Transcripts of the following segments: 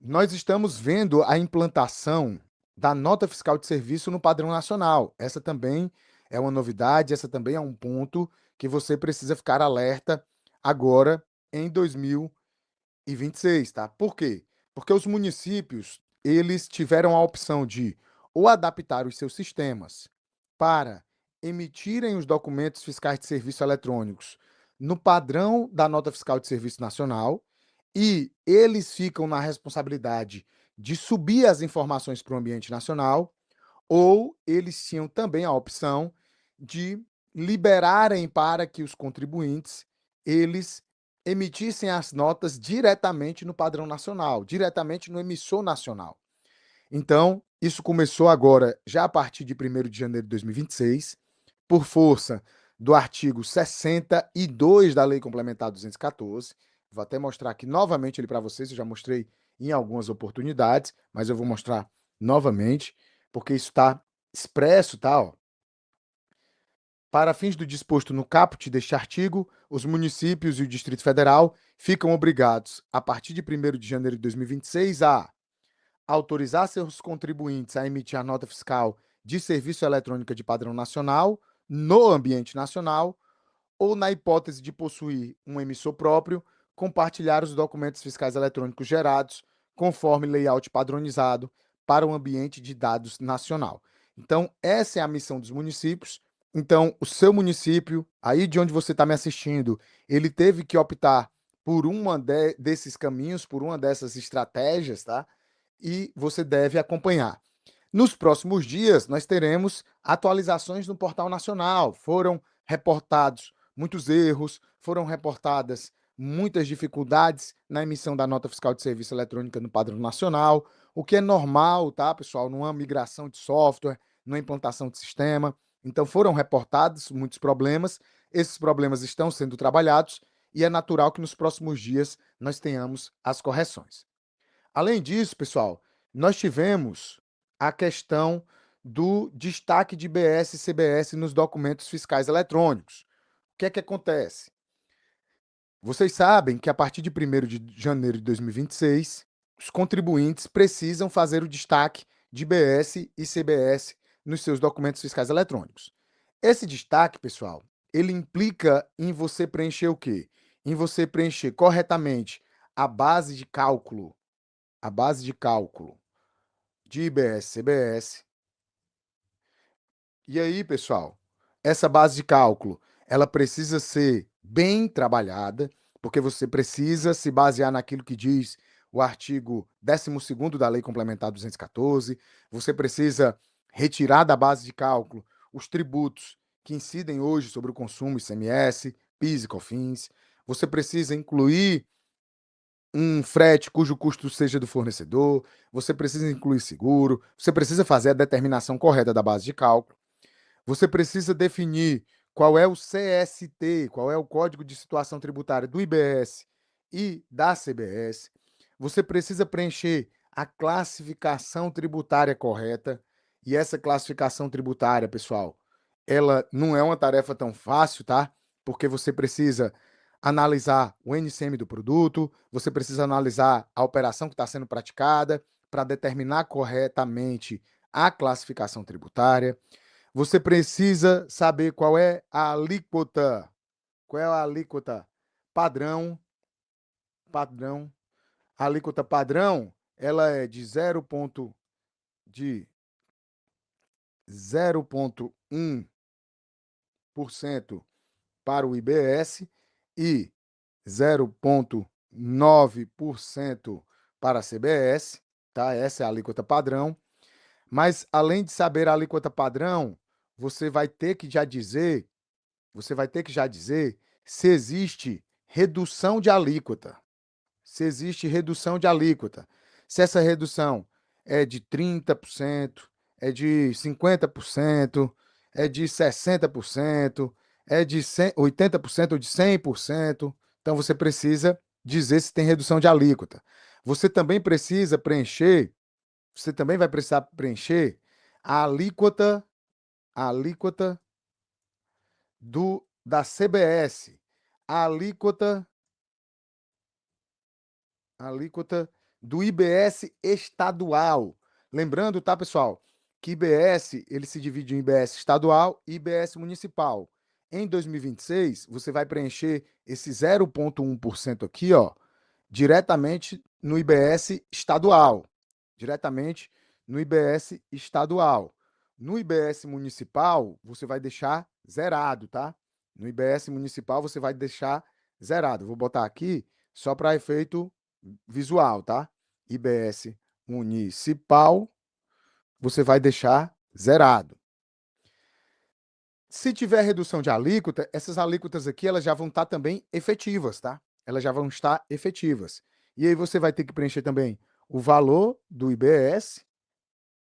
nós estamos vendo a implantação da nota fiscal de serviço no padrão nacional. Essa também é uma novidade, essa também é um ponto que você precisa ficar alerta agora em 2026, tá? Por quê? Porque os municípios, eles tiveram a opção de ou adaptar os seus sistemas para emitirem os documentos fiscais de serviço eletrônicos no padrão da nota fiscal de serviço nacional, e eles ficam na responsabilidade de subir as informações para o ambiente nacional, ou eles tinham também a opção de liberarem para que os contribuintes eles emitissem as notas diretamente no padrão nacional, diretamente no emissor nacional. Então, isso começou agora, já a partir de 1º de janeiro de 2026, por força do artigo 62 da Lei Complementar 214. Vou até mostrar aqui novamente ele para vocês, eu já mostrei em algumas oportunidades, mas eu vou mostrar novamente, porque isso está expresso, tá? Ó. Para fins do disposto no caput deste artigo, os municípios e o Distrito Federal ficam obrigados, a partir de 1º de janeiro de 2026, a autorizar seus contribuintes a emitir a nota fiscal de serviço eletrônica de padrão nacional no ambiente nacional, ou, na hipótese de possuir um emissor próprio, compartilhar os documentos fiscais eletrônicos gerados conforme layout padronizado para o ambiente de dados nacional. Então, essa é a missão dos municípios. Então, o seu município, aí de onde você está me assistindo, ele teve que optar por desses caminhos, por uma dessas estratégias, tá? E você deve acompanhar. Nos próximos dias, nós teremos atualizações no Portal Nacional. Foram reportados muitos erros, foram reportadas muitas dificuldades na emissão da nota fiscal de serviço eletrônica no padrão nacional, o que é normal, tá, pessoal? Numa migração de software, numa implantação de sistema. Então, foram reportados muitos problemas, esses problemas estão sendo trabalhados e é natural que nos próximos dias nós tenhamos as correções. Além disso, pessoal, nós tivemos a questão do destaque de IBS e CBS nos documentos fiscais eletrônicos. O que é que acontece? Vocês sabem que a partir de 1º de janeiro de 2026, os contribuintes precisam fazer o destaque de IBS e CBS nos seus documentos fiscais eletrônicos. Esse destaque, pessoal, ele implica em você preencher o quê? Em você preencher corretamente a base de cálculo de IBS, CBS. E aí, pessoal, essa base de cálculo, ela precisa ser bem trabalhada, porque você precisa se basear naquilo que diz o artigo 12º da Lei Complementar 214, você precisa retirar da base de cálculo os tributos que incidem hoje sobre o consumo, ICMS, PIS e COFINS, você precisa incluir um frete cujo custo seja do fornecedor, você precisa incluir seguro, você precisa fazer a determinação correta da base de cálculo, você precisa definir qual é o CST, qual é o Código de Situação Tributária do IBS e da CBS, você precisa preencher a classificação tributária correta, e essa classificação tributária, pessoal, ela não é uma tarefa tão fácil, tá? Porque você precisa analisar o NCM do produto, você precisa analisar a operação que está sendo praticada para determinar corretamente a classificação tributária. Você precisa saber qual é a alíquota padrão, padrão. A alíquota padrão, ela é de 0,1% para o IBS e 0,9% para a CBS, tá? Essa é a alíquota padrão. Mas além de saber a alíquota padrão, você vai ter que já dizer, se existe redução de alíquota. Se existe redução de alíquota. Se essa redução é de 30%, é de 50%, é de 60%, é de 80% ou de 100%. Então você precisa dizer se tem redução de alíquota. Você também precisa preencher, você também vai precisar preencher a alíquota da CBS, a alíquota do IBS estadual. Lembrando, tá, pessoal, que IBS, ele se divide em IBS estadual e IBS municipal. Em 2026, você vai preencher esse 0,1% aqui, ó, diretamente no IBS estadual. Diretamente no IBS estadual. No IBS municipal, você vai deixar zerado, tá? No IBS municipal, você vai deixar zerado. Vou botar aqui só para efeito visual, tá? IBS municipal, você vai deixar zerado. Se tiver redução de alíquota, essas alíquotas aqui, elas já vão estar também efetivas, tá? Elas já vão estar efetivas. E aí você vai ter que preencher também o valor do IBS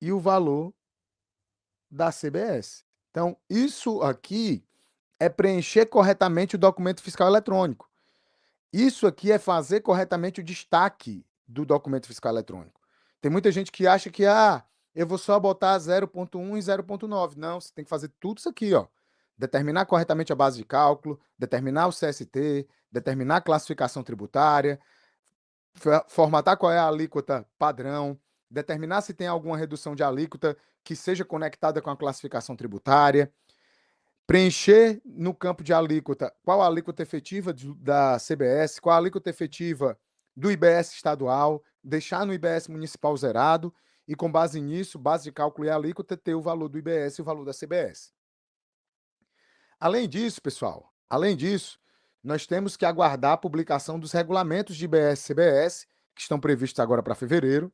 e o valor da CBS. Então, isso aqui é preencher corretamente o documento fiscal eletrônico. Isso aqui é fazer corretamente o destaque do documento fiscal eletrônico. Tem muita gente que acha que, eu vou só botar 0,1 e 0,9. Não, você tem que fazer tudo isso aqui, ó. Determinar corretamente a base de cálculo, determinar o CST, determinar a classificação tributária, formatar qual é a alíquota padrão, determinar se tem alguma redução de alíquota que seja conectada com a classificação tributária, preencher no campo de alíquota qual a alíquota efetiva da CBS, qual a alíquota efetiva do IBS estadual, deixar no IBS municipal zerado e, com base nisso, base de cálculo e alíquota, ter o valor do IBS e o valor da CBS. Além disso, pessoal, nós temos que aguardar a publicação dos regulamentos de IBS e CBS, que estão previstos agora para fevereiro.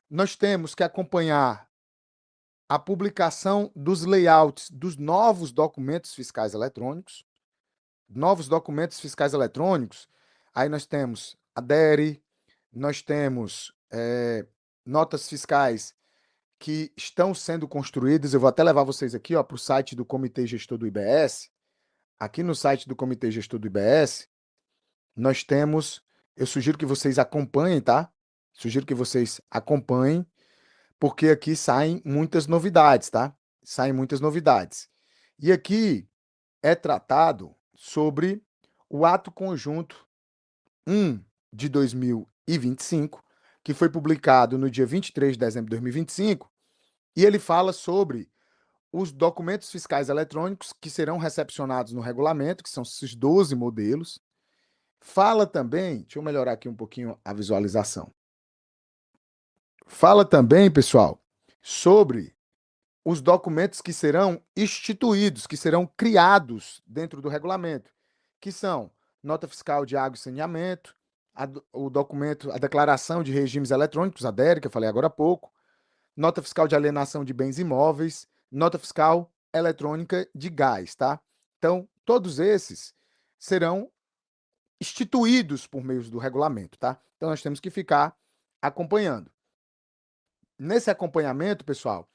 Nós temos que acompanhar a publicação dos layouts dos novos documentos fiscais eletrônicos. Novos documentos fiscais eletrônicos, aí nós temos a DERE, nós temos notas fiscais que estão sendo construídas. Eu vou até levar vocês aqui para o site do Comitê Gestor do IBS. Aqui no site do Comitê Gestor do IBS, nós temos, eu sugiro que vocês acompanhem, tá? Sugiro que vocês acompanhem, porque aqui saem muitas novidades, tá? Saem muitas novidades. E aqui é tratado sobre o ato conjunto 1 de 2025, que foi publicado no dia 23 de dezembro de 2025, e ele fala sobre os documentos fiscais eletrônicos que serão recepcionados no regulamento, que são esses 12 modelos. Fala também, deixa eu melhorar aqui um pouquinho a visualização. Fala também, pessoal, sobre os documentos que serão instituídos, que serão criados dentro do regulamento, que são nota fiscal de água e saneamento, o documento, a declaração de regimes eletrônicos, a DERE, que eu falei agora há pouco, nota fiscal de alienação de bens imóveis, nota fiscal eletrônica de gás, tá? Então, todos esses serão instituídos por meio do regulamento, tá? Então, nós temos que ficar acompanhando. Nesse acompanhamento, pessoal,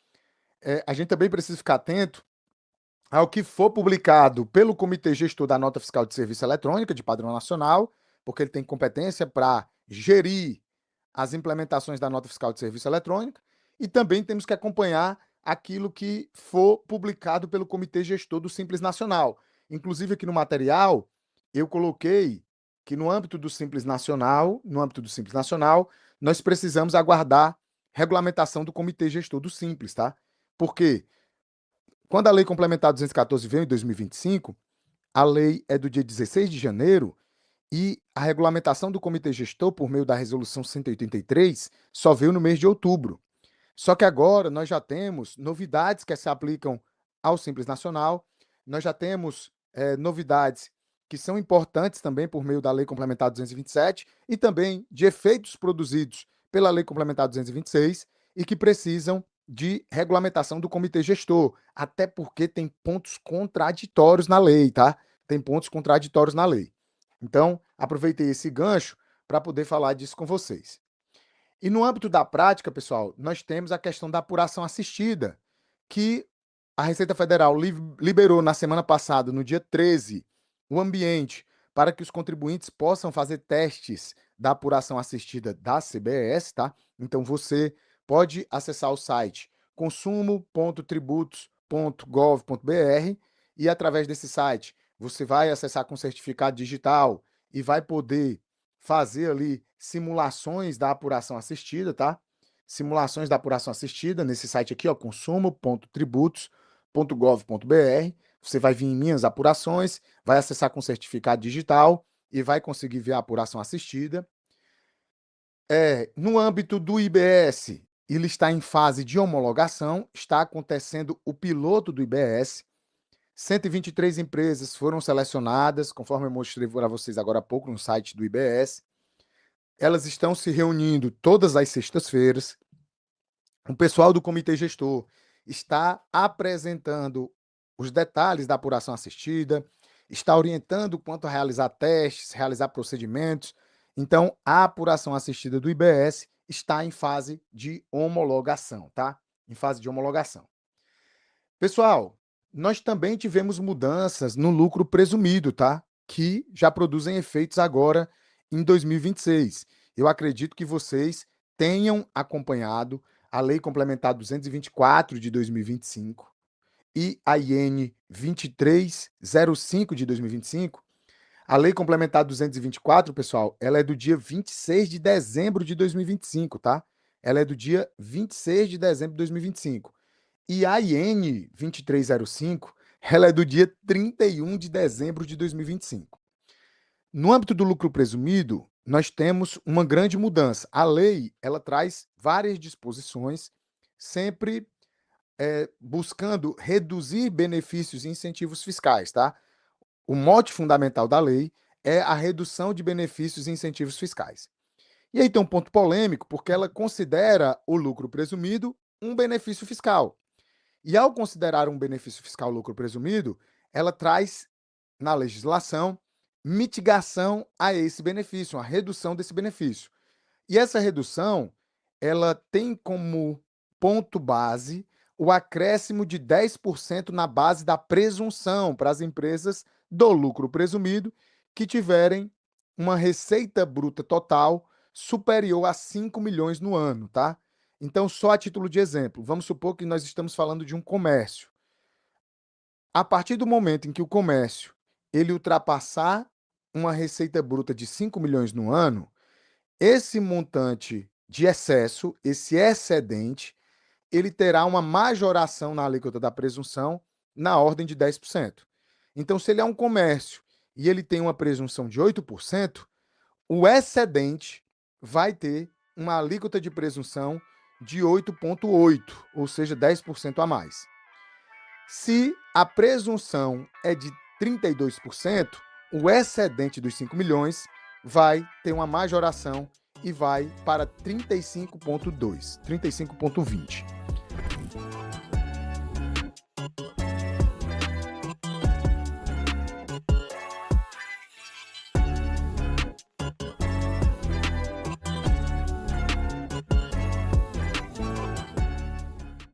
a gente também precisa ficar atento ao que for publicado pelo Comitê Gestor da Nota Fiscal de Serviço Eletrônica, de padrão nacional, porque ele tem competência para gerir as implementações da Nota Fiscal de Serviço Eletrônica, e também temos que acompanhar aquilo que for publicado pelo Comitê Gestor do Simples Nacional. Inclusive, aqui no material, eu coloquei que no âmbito do Simples Nacional, nós precisamos aguardar regulamentação do Comitê Gestor do Simples, tá? Por quê? Quando a Lei Complementar 214 veio em 2025, a lei é do dia 16 de janeiro e a regulamentação do Comitê Gestor, por meio da Resolução 183, só veio no mês de outubro. Só que agora nós já temos novidades que se aplicam ao Simples Nacional, nós já temos novidades que são importantes também por meio da Lei Complementar 227 e também de efeitos produzidos pela Lei Complementar 226 e que precisam de regulamentação do Comitê Gestor, até porque tem pontos contraditórios na lei, tá? Tem pontos contraditórios na lei. Então, aproveitei esse gancho para poder falar disso com vocês. E no âmbito da prática, pessoal, nós temos a questão da apuração assistida, que a Receita Federal liberou na semana passada, no dia 13, o ambiente para que os contribuintes possam fazer testes da apuração assistida da CBS, tá? Então você pode acessar o site consumo.tributos.gov.br e através desse site você vai acessar com certificado digital e vai poder fazer ali simulações da apuração assistida, tá? Simulações da apuração assistida nesse site aqui, ó, consumo.tributos.gov.br. Você vai vir em minhas apurações, vai acessar com certificado digital e vai conseguir ver a apuração assistida. No âmbito do IBS, ele está em fase de homologação, está acontecendo o piloto do IBS. 123 empresas foram selecionadas, conforme eu mostrei para vocês agora há pouco no site do IBS. Elas estão se reunindo todas as sextas-feiras. O pessoal do comitê gestor está apresentando os detalhes da apuração assistida, está orientando quanto a realizar testes, realizar procedimentos. Então, a apuração assistida do IBS está em fase de homologação, tá? Em fase de homologação. Pessoal, nós também tivemos mudanças no lucro presumido, tá? Que já produzem efeitos agora em 2026. Eu acredito que vocês tenham acompanhado a Lei Complementar 224 de 2025 e a IN 2305 de 2025. A Lei Complementar 224, pessoal, ela é do dia 26 de dezembro de 2025, tá? Ela é do dia 26 de dezembro de 2025. E a IN 2305, ela é do dia 31 de dezembro de 2025. No âmbito do lucro presumido, nós temos uma grande mudança. A lei, ela traz várias disposições, sempre buscando reduzir benefícios e incentivos fiscais, tá? O mote fundamental da lei é a redução de benefícios e incentivos fiscais. E aí tem um ponto polêmico, porque ela considera o lucro presumido um benefício fiscal. E ao considerar um benefício fiscal lucro presumido, ela traz na legislação mitigação a esse benefício, a redução desse benefício. E essa redução, ela tem como ponto base o acréscimo de 10% na base da presunção para as empresas do lucro presumido que tiverem uma receita bruta total superior a 5 milhões no ano, tá? Então, só a título de exemplo, vamos supor que nós estamos falando de um comércio. A partir do momento em que o comércio ele ultrapassar uma receita bruta de 5 milhões no ano, esse montante de excesso, esse excedente, ele terá uma majoração na alíquota da presunção na ordem de 10%. Então, se ele é um comércio e ele tem uma presunção de 8%, o excedente vai ter uma alíquota de presunção de 8,8%, ou seja, 10% a mais. Se a presunção é de 32%, o excedente dos 5 milhões vai ter uma majoração e vai para 35,2%, 35,20%.